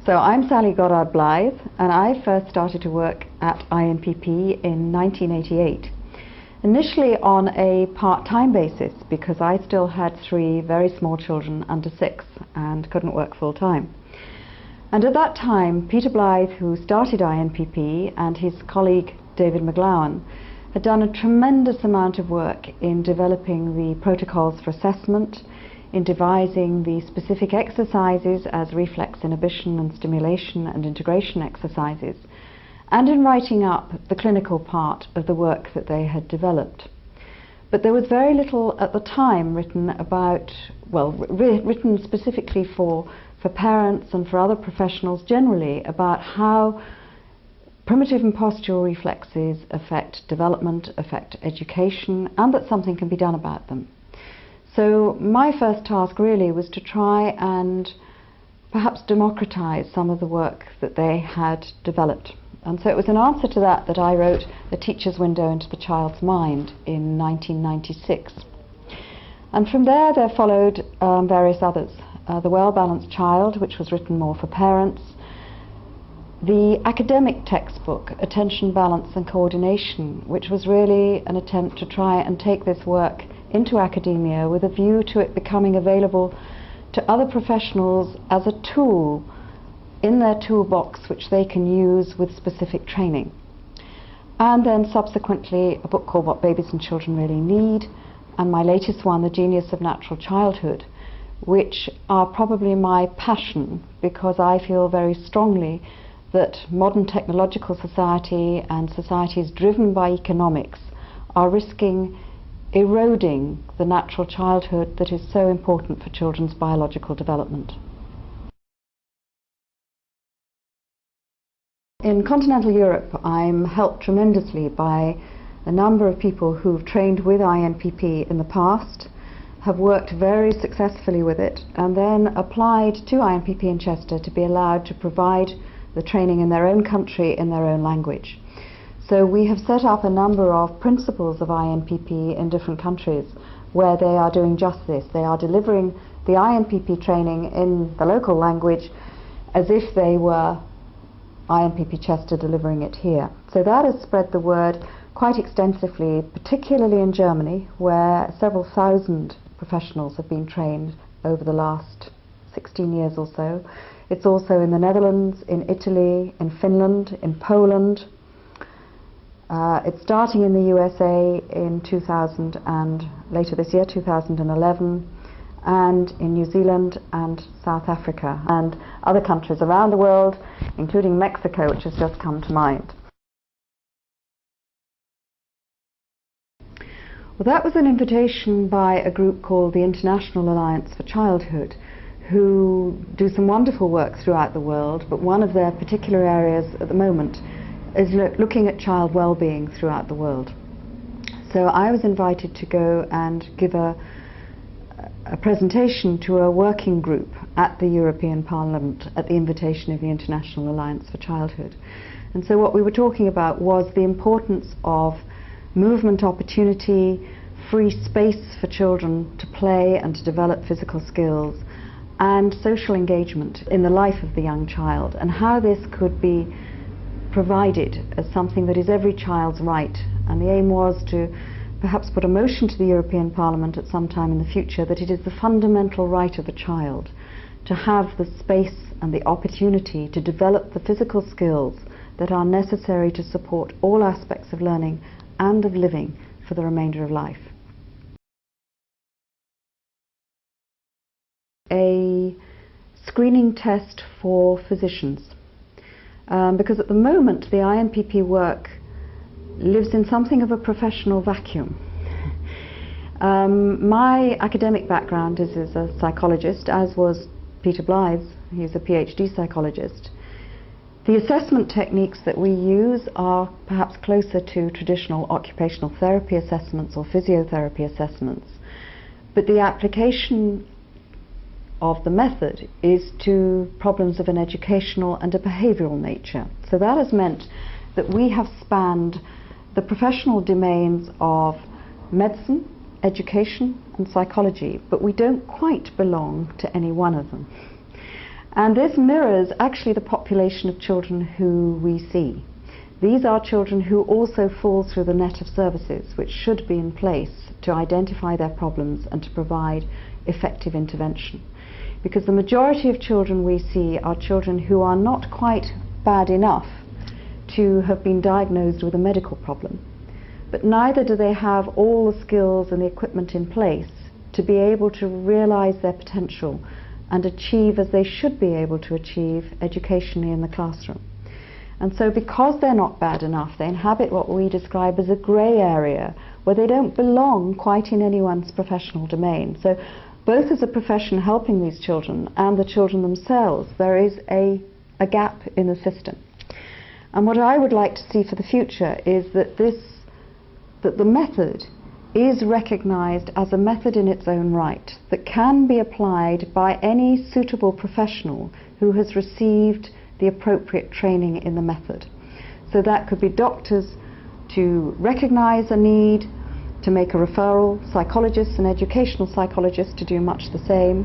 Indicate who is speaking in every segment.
Speaker 1: So I'm Sally Goddard Blythe, and I first started to work at INPP in 1988. Initially on a part-time basis, because I still had 3 very small children under 6 and couldn't work full-time. And at that time, Peter Blythe, who started INPP, and his colleague David McGlowan had done a tremendous amount of work in developing the protocols for assessment, in devising the specific exercises as reflex inhibition and stimulation and integration exercises, and in writing up the clinical part of the work that they had developed. But there was very little at the time written about, well, written specifically for parents and for other professionals generally about how primitive and postural reflexes affect development, affect education, and that something can be done about them. So my first task really was to try and perhaps democratize some of the work that they had developed. And so it was in answer to that that I wrote A Teacher's Window into the Child's Mind in 1996. And from there followed various others. The Well-Balanced Child, which was written more for parents. The academic textbook, Attention, Balance and Coordination, which was really an attempt to try and take this work into academia with a view to it becoming available to other professionals as a tool in their toolbox which they can use with specific training. And then subsequently a book called What Babies and Children Really Need, and my latest one, The Genius of Natural Childhood, which are probably my passion because I feel very strongly that modern technological society and societies driven by economics are risking eroding the natural childhood that is so important for children's biological development. In continental Europe, I'm helped tremendously by a number of people who've trained with INPP in the past, have worked very successfully with it, and then applied to INPP in Chester to be allowed to provide the training in their own country in their own language. So we have set up a number of principles of INPP in different countries where they are doing just this. They are delivering the INPP training in the local language as if they were INPP Chester delivering it here. So that has spread the word quite extensively, particularly in Germany, where several thousand professionals have been trained over the last 16 years or so. It's also in the Netherlands, in Italy, in Finland, in Poland. It's starting in the USA in 2000 and later this year, 2011, and in New Zealand and South Africa and other countries around the world, including Mexico, which has just come to mind. Well, that was an invitation by a group called the International Alliance for Childhood, who do some wonderful work throughout the world, but one of their particular areas at the moment is looking at child well-being throughout the world. So I was invited to go and give a presentation to a working group at the European Parliament at the invitation of the International Alliance for Childhood. And so what we were talking about was the importance of movement opportunity, free space for children to play and to develop physical skills, and social engagement in the life of the young child, and how this could be provided as something that is every child's right. And the aim was to perhaps put a motion to the European Parliament at some time in the future that it is the fundamental right of a child to have the space and the opportunity to develop the physical skills that are necessary to support all aspects of learning and of living for the remainder of life. A screening test for physicians. Because at the moment the INPP work lives in something of a professional vacuum. My academic background is as a psychologist, as was Peter Blythe's. He's a PhD psychologist. The assessment techniques that we use are perhaps closer to traditional occupational therapy assessments or physiotherapy assessments, but the application of the method is to problems of an educational and a behavioural nature. So that has meant that we have spanned the professional domains of medicine, education and psychology, but we don't quite belong to any one of them. And this mirrors actually the population of children who we see. These are children who also fall through the net of services which should be in place to identify their problems and to provide effective intervention. Because the majority of children we see are children who are not quite bad enough to have been diagnosed with a medical problem, but neither do they have all the skills and the equipment in place to be able to realize their potential and achieve as they should be able to achieve educationally in the classroom. And so because they're not bad enough, they inhabit what we describe as a grey area where they don't belong quite in anyone's professional domain. So both as a profession helping these children and the children themselves, there is a gap in the system. And what I would like to see for the future is that the method is recognized as a method in its own right that can be applied by any suitable professional who has received the appropriate training in the method. So that could be doctors to recognize a need, to make a referral, psychologists and educational psychologists to do much the same,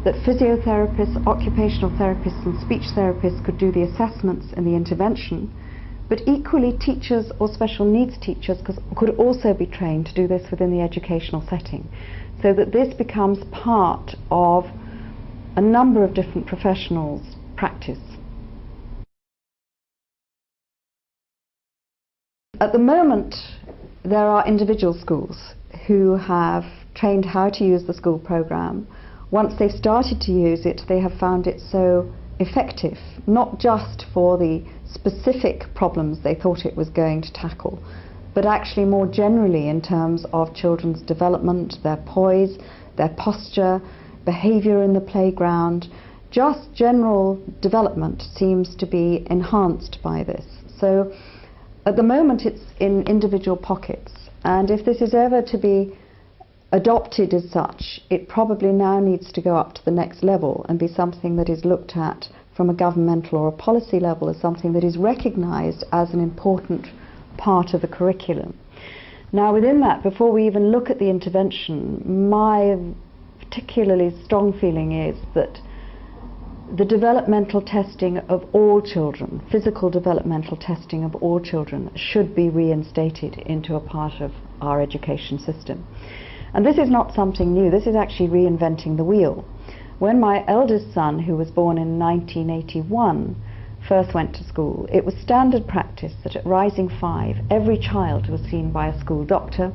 Speaker 1: that physiotherapists, occupational therapists and speech therapists could do the assessments and the intervention, but equally teachers or special needs teachers could also be trained to do this within the educational setting, so that this becomes part of a number of different professionals' practice. At the moment, there are individual schools who have trained how to use the school programme. Once they've started to use it, they have found it so effective, not just for the specific problems they thought it was going to tackle, but actually more generally in terms of children's development, their poise, their posture, behaviour in the playground. Just general development seems to be enhanced by this. So at the moment it's in individual pockets, and if this is ever to be adopted as such, it probably now needs to go up to the next level and be something that is looked at from a governmental or a policy level as something that is recognised as an important part of the curriculum. Now within that, before we even look at the intervention, my particularly strong feeling is that the developmental testing of all children, physical developmental testing of all children, should be reinstated into a part of our education system. And this is not something new, this is actually reinventing the wheel. When my eldest son, who was born in 1981, first went to school, it was standard practice that at Rising 5, every child was seen by a school doctor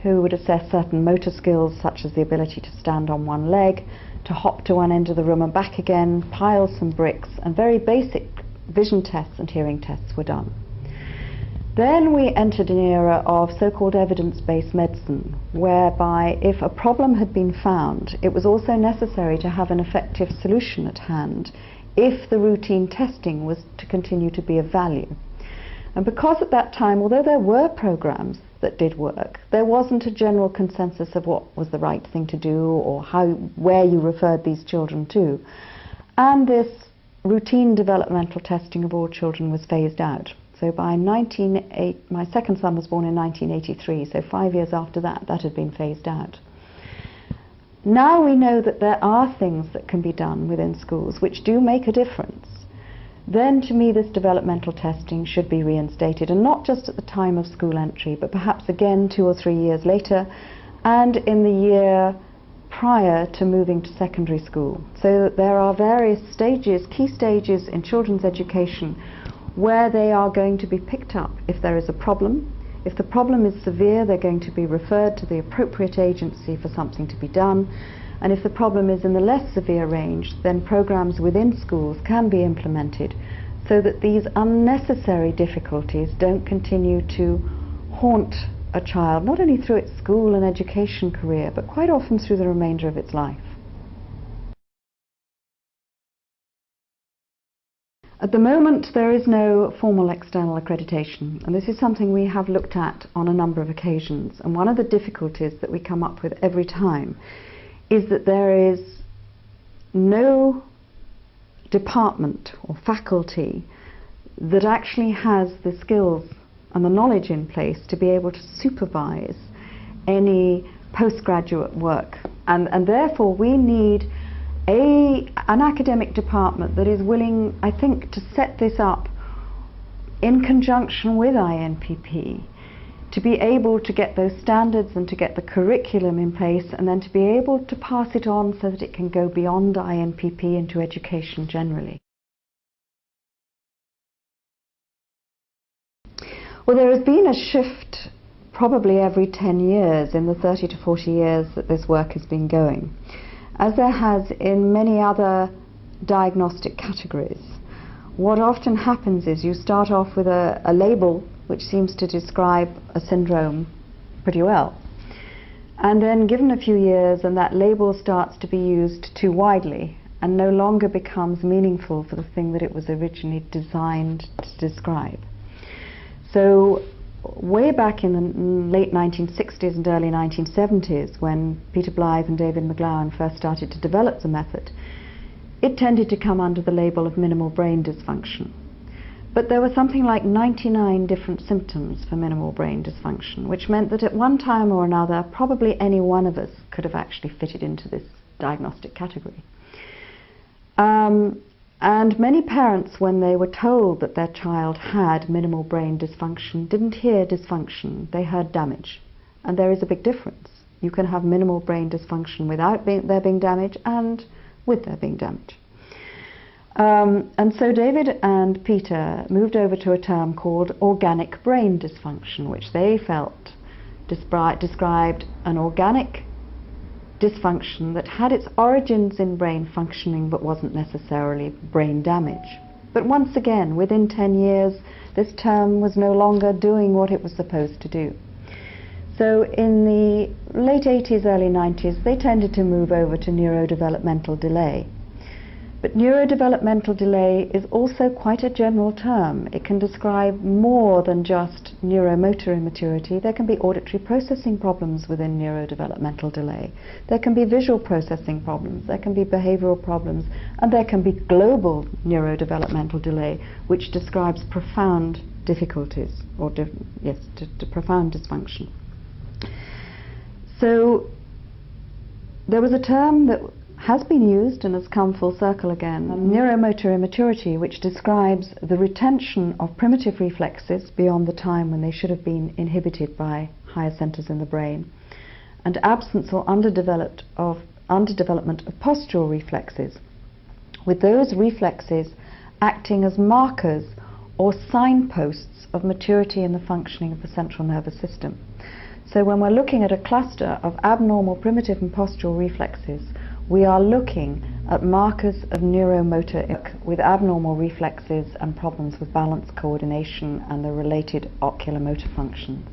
Speaker 1: who would assess certain motor skills such as the ability to stand on one leg, to hop to one end of the room and back again, pile some bricks, and very basic vision tests and hearing tests were done. Then we entered an era of so-called evidence-based medicine, whereby if a problem had been found, it was also necessary to have an effective solution at hand if the routine testing was to continue to be of value. And because at that time, although there were programs that did work, there wasn't a general consensus of what was the right thing to do or where you referred these children to. And this routine developmental testing of all children was phased out. So by my second son was born in 1983, so 5 years after that, that had been phased out. Now we know that there are things that can be done within schools which do make a difference. Then to me this developmental testing should be reinstated, and not just at the time of school entry, but perhaps again 2 or 3 years later and in the year prior to moving to secondary school, so that there are various stages, key stages in children's education where they are going to be picked up if there is a problem. If the problem is severe, they're going to be referred to the appropriate agency for something to be done. And if the problem is in the less severe range, then programs within schools can be implemented so that these unnecessary difficulties don't continue to haunt a child, not only through its school and education career, but quite often through the remainder of its life. At the moment, there is no formal external accreditation, and this is something we have looked at on a number of occasions. And one of the difficulties that we come up with every time is that there is no department or faculty that actually has the skills and the knowledge in place to be able to supervise any postgraduate work. And therefore we need an academic department that is willing, I think, to set this up in conjunction with INPP, to be able to get those standards and to get the curriculum in place, and then to be able to pass it on so that it can go beyond INPP into education generally. Well, there has been a shift probably every 10 years in the 30 to 40 years that this work has been going, as there has in many other diagnostic categories. What often happens is you start off with a label which seems to describe a syndrome pretty well, and then given a few years and that label starts to be used too widely and no longer becomes meaningful for the thing that it was originally designed to describe. So way back in the late 1960s and early 1970s, when Peter Blythe and David McGlowan first started to develop the method, it tended to come under the label of minimal brain dysfunction. But there were something like 99 different symptoms for minimal brain dysfunction, which meant that at one time or another, probably any one of us could have actually fitted into this diagnostic category. And many parents, when they were told that their child had minimal brain dysfunction, didn't hear dysfunction, they heard damage. And there is a big difference. You can have minimal brain dysfunction without there being damage and with there being damage. And so David and Peter moved over to a term called organic brain dysfunction, which they felt described an organic dysfunction that had its origins in brain functioning but wasn't necessarily brain damage. But once again, within 10 years, this term was no longer doing what it was supposed to do. So in the late 80s, early 90s, they tended to move over to neurodevelopmental delay. But neurodevelopmental delay is also quite a general term. It can describe more than just neuromotor immaturity. There can be auditory processing problems within neurodevelopmental delay. There can be visual processing problems. There can be behavioral problems. And there can be global neurodevelopmental delay, which describes profound difficulties, or profound dysfunction. So there was a term that has been used and has come full circle again, neuromotor immaturity, which describes the retention of primitive reflexes beyond the time when they should have been inhibited by higher centers in the brain, and absence or underdevelopment of postural reflexes, with those reflexes acting as markers or signposts of maturity in the functioning of the central nervous system. So when we're looking at a cluster of abnormal primitive and postural reflexes, we are looking at markers of neuromotor with abnormal reflexes and problems with balance, coordination and the related oculomotor functions.